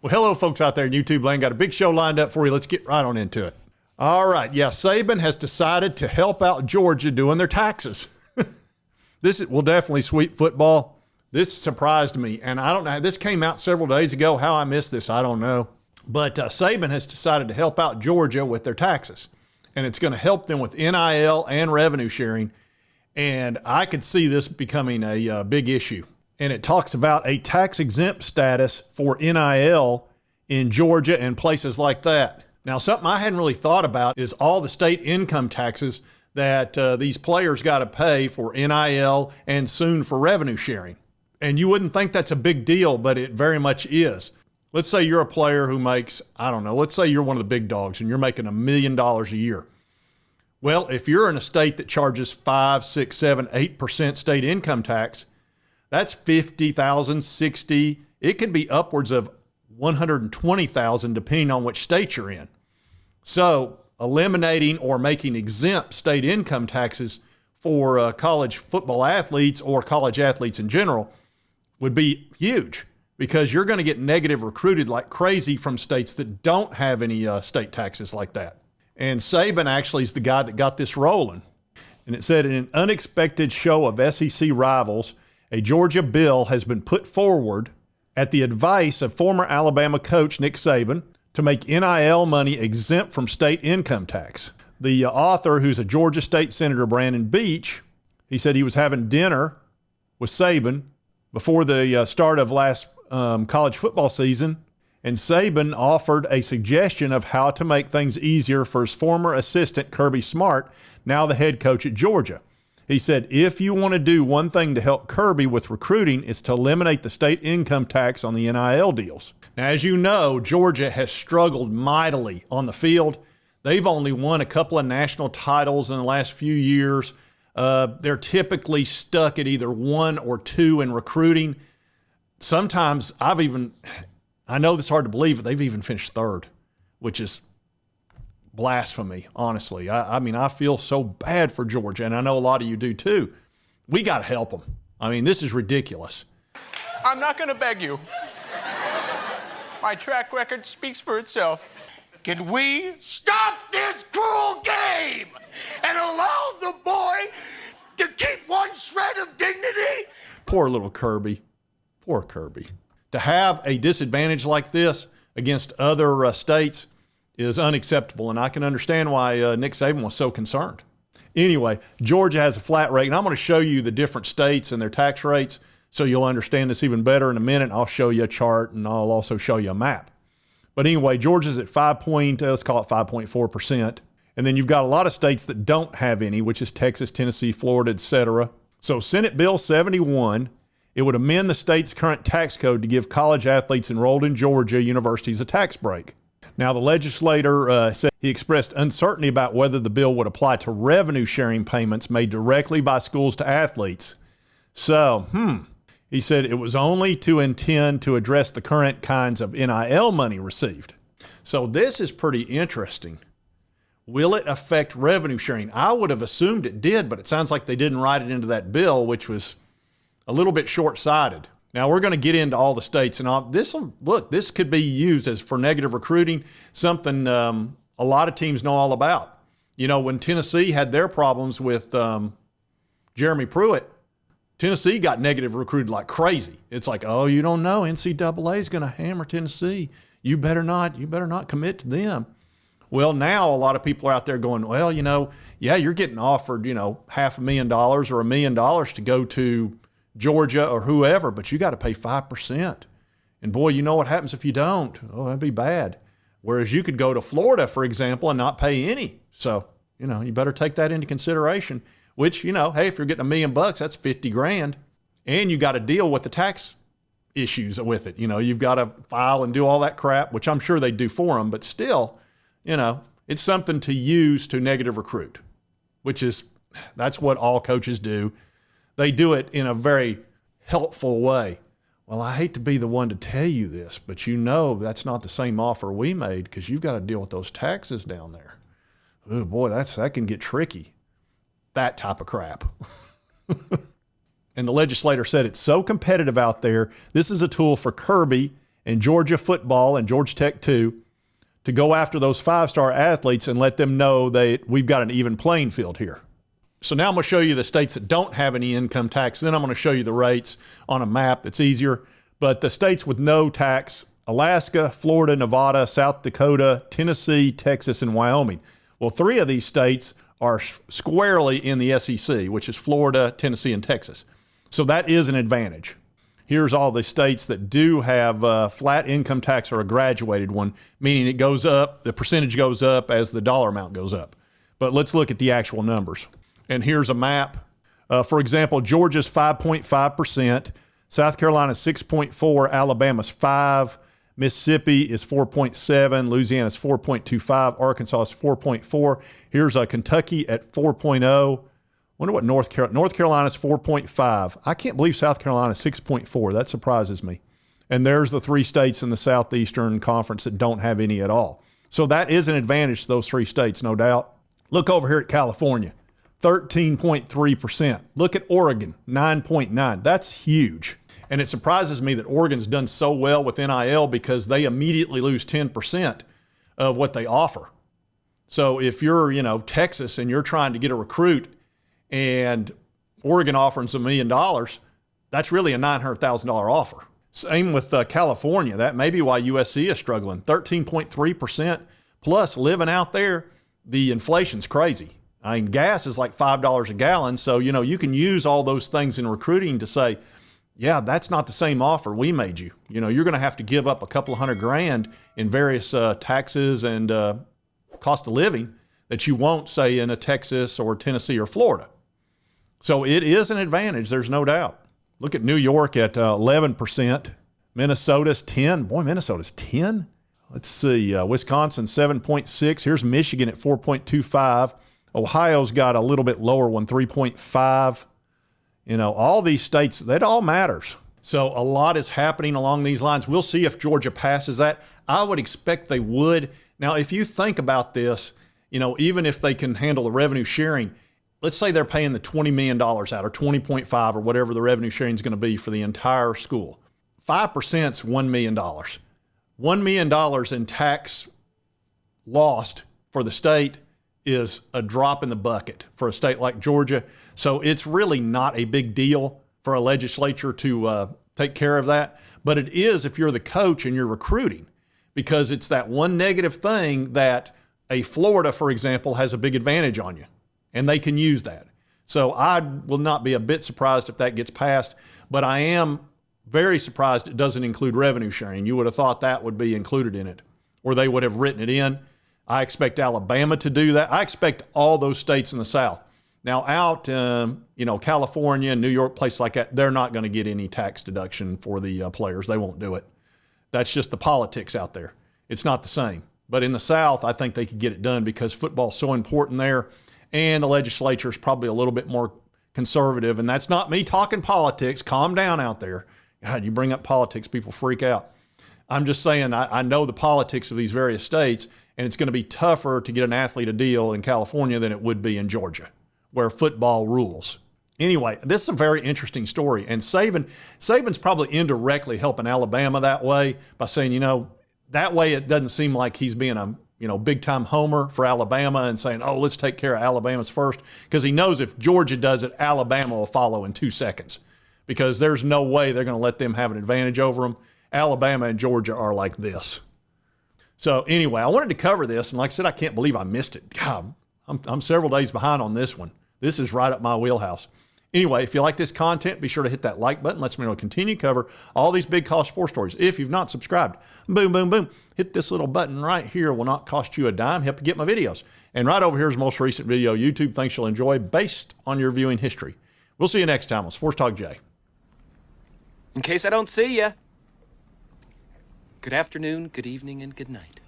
Well, hello, folks out there in YouTube land. Got a big show lined up for you. Let's get right on into it. All right. Yeah, Saban has decided to help out Georgia doing their taxes. This will definitely sweep football. This surprised me, and I don't know. This came out several days ago. How I missed this, I don't know. But Saban has decided to help out Georgia with their taxes, and it's going to help them with NIL and revenue sharing. And I could see this becoming a big issue. And it talks about a tax-exempt status for NIL in Georgia and places like that. Now, something I hadn't really thought about is all the state income taxes that these players got to pay for NIL and soon for revenue sharing. And you wouldn't think that's a big deal, but it very much is. Let's say you're a player who makes, I don't know, let's say you're one of the big dogs and you're making $1 million a year. Well, if you're in a state that charges 5, 6, 7, 8% state income tax, that's $50,000, $60,000. It could be upwards of $120,000 depending on which state you're in. So eliminating or making exempt state income taxes for college football athletes or college athletes in general would be huge, because you're going to get negative recruited like crazy from states that don't have any state taxes like that. And Saban actually is the guy that got this rolling. And it said, in an unexpected show of SEC rivals, a Georgia bill has been put forward at the advice of former Alabama coach Nick Saban to make NIL money exempt from state income tax. The author, who's a Georgia State Senator, Brandon Beach, he said he was having dinner with Saban before the start of last college football season, and Saban offered a suggestion of how to make things easier for his former assistant, Kirby Smart, now the head coach at Georgia. He said, if you want to do one thing to help Kirby with recruiting, it's to eliminate the state income tax on the NIL deals. Now, as you know, Georgia has struggled mightily on the field. They've only won a couple of national titles in the last few years. They're typically stuck at either 1 or 2 in recruiting. Sometimes I know this is hard to believe, but they've even finished 3rd, which is blasphemy, honestly. I mean, I feel so bad for Georgia, and I know a lot of you do too. We got to help them. I mean, this is ridiculous. I'm not going to beg you. My track record speaks for itself. Can we stop this cruel game and allow the boy to keep one shred of dignity? Poor little Kirby. Poor Kirby. To have a disadvantage like this against other states is unacceptable, and I can understand why Nick Saban was so concerned. Anyway, Georgia has a flat rate, and I'm going to show you the different states and their tax rates so you'll understand this even better in a minute. I'll show you a chart, and I'll also show you a map. But anyway, Georgia's at let's call it 5.4%. And then you've got a lot of states that don't have any, which is Texas, Tennessee, Florida, etc. So Senate Bill 71, it would amend the state's current tax code to give college athletes enrolled in Georgia universities a tax break. Now, the legislator said he expressed uncertainty about whether the bill would apply to revenue sharing payments made directly by schools to athletes. So, he said it was only to intend to address the current kinds of NIL money received. So this is pretty interesting. Will it affect revenue sharing? I would have assumed it did, but it sounds like they didn't write it into that bill, which was a little bit short-sighted. Now, we're going to get into all the states, and this could be used as for negative recruiting, something a lot of teams know all about. You know, when Tennessee had their problems with Jeremy Pruitt, Tennessee got negative recruited like crazy. It's like, oh, you don't know, NCAA is going to hammer Tennessee. You better not commit to them. Well, now a lot of people are out there going, well, you know, yeah, you're getting offered, you know, $500,000 or $1 million to go to Georgia or whoever, but you got to pay 5%. And boy, you know what happens if you don't? Oh, that'd be bad. Whereas you could go to Florida, for example, and not pay any. So, you know, you better take that into consideration, which, you know, hey, if you're getting $1 million, that's 50 grand. And you got to deal with the tax issues with it. You know, you've got to file and do all that crap, which I'm sure they do for them, but still, you know, it's something to use to negative recruit, that's what all coaches do. They do it in a very helpful way. Well, I hate to be the one to tell you this, but you know that's not the same offer we made because you've got to deal with those taxes down there. Oh, boy, that can get tricky. That type of crap. And the legislator said it's so competitive out there, this is a tool for Kirby and Georgia football and Georgia Tech too, to go after those five-star athletes and let them know that we've got an even playing field here. So now I'm going to show you the states that don't have any income tax. Then I'm going to show you the rates on a map that's easier. But the states with no tax: Alaska, Florida, Nevada, South Dakota, Tennessee, Texas, and Wyoming. Well, 3 of these states are squarely in the SEC, which is Florida, Tennessee, and Texas. So that is an advantage. Here's all the states that do have flat income tax or a graduated one, meaning it goes up, the percentage goes up as the dollar amount goes up. But let's look at the actual numbers. And here's a map. For example, Georgia's 5.5%, South Carolina's 6.4%, Alabama's 5%, Mississippi is 4.7%, Louisiana's 4.25%, Arkansas is 4.4%. Here's Kentucky at 4.0%. Wonder what North Carolina's 4.5%. I can't believe South Carolina's 6.4%. That surprises me. And there's the 3 states in the Southeastern Conference that don't have any at all. So that is an advantage to those 3 states, no doubt. Look over here at California, 13.3%. Look at Oregon, 9.9%. That's huge. And it surprises me that Oregon's done so well with NIL because they immediately lose 10% of what they offer. So if you're, Texas and you're trying to get a recruit and Oregon offers $1 million, that's really a $900,000 offer. Same with California. That may be why USC is struggling. 13.3%. Plus, living out there, the inflation's crazy. I mean, gas is like $5 a gallon. So, you can use all those things in recruiting to say, yeah, that's not the same offer we made you. You're going to have to give up a couple of $100,000 in various taxes and cost of living that you won't, say, in a Texas or Tennessee or Florida. So it is an advantage, there's no doubt. Look at New York at 11%. Minnesota's 10%. Boy, Minnesota's 10%. Let's see, Wisconsin 7.6%. Here's Michigan at 4.25%. Ohio's got a little bit lower one, 3.5%. All these states, that all matters. So a lot is happening along these lines. We'll see if Georgia passes that. I would expect they would. Now, if you think about this, even if they can handle the revenue sharing, let's say they're paying the $20 million out or 20.5 or whatever the revenue sharing is going to be for the entire school. 5% is $1 million. $1 million in tax lost for the state is a drop in the bucket for a state like Georgia. So it's really not a big deal for a legislature to take care of that. But it is if you're the coach and you're recruiting, because it's that one negative thing that a Florida, for example, has a big advantage on you, and they can use that. So I will not be a bit surprised if that gets passed, but I am very surprised it doesn't include revenue sharing. You would have thought that would be included in it, or they would have written it in. I expect Alabama to do that. I expect all those states in the South. Now out, California, New York, places like that, they're not going to get any tax deduction for the players. They won't do it. That's just the politics out there. It's not the same. But in the South, I think they could get it done because football's so important there, and the legislature is probably a little bit more conservative. And that's not me talking politics. Calm down out there. God, you bring up politics, people freak out. I'm just saying I know the politics of these various states, and it's going to be tougher to get an athlete a deal in California than it would be in Georgia, where football rules. Anyway, this is a very interesting story. And Saban's probably indirectly helping Alabama that way by saying, that way it doesn't seem like he's being a big-time homer for Alabama and saying, oh, let's take care of Alabama's first. Because he knows if Georgia does it, Alabama will follow in 2 seconds. Because there's no way they're going to let them have an advantage over them. Alabama and Georgia are like this. So anyway, I wanted to cover this. And like I said, I can't believe I missed it. God, I'm several days behind on this one. This is right up my wheelhouse. Anyway, if you like this content, be sure to hit that like button. Lets me know to continue to cover all these big college sports stories. If you've not subscribed, boom, boom, boom. Hit this little button right here. It will not cost you a dime. Help you get my videos. And right over here is the most recent video YouTube thinks you'll enjoy based on your viewing history. We'll see you next time on Sports Talk Jay. In case I don't see ya, good afternoon, good evening, and good night.